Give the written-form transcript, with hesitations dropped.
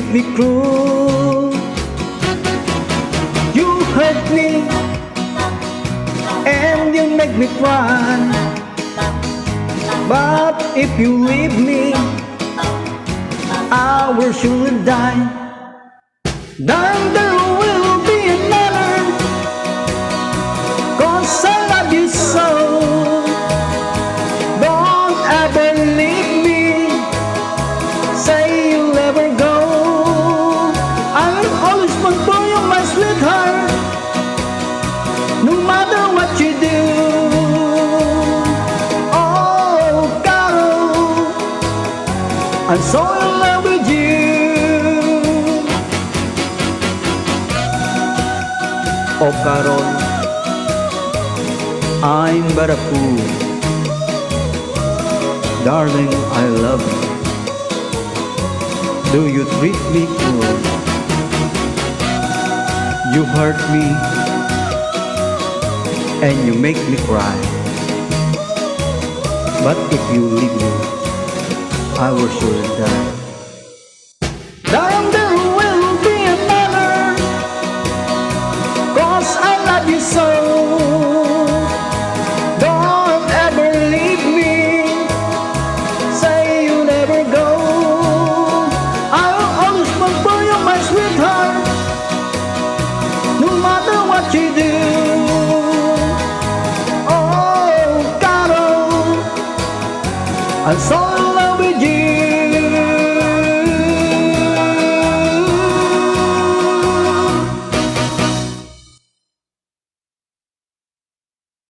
treat me cruel. You hurt me and you make me cry. But if you leave me, I will surely die. Then there will be another, 'cause I love you so. Don't ever leave me, say you'll never go. I'll always want for you, my sweetheart, no matter what you do. Oh, Carol, I'm so in love with you. Oh, Carol, I'm but a fool. Darling, I love you. Do you treat me cruel? You hurt me and you make me cry. But if you leave me, I will surely die. Darling, there will be another, 'cause I love you so. Don't ever leave me, say you never go. I'll always want for you, my sweetheart, no matter what you do. Oh, Carol, I'm so in love with you.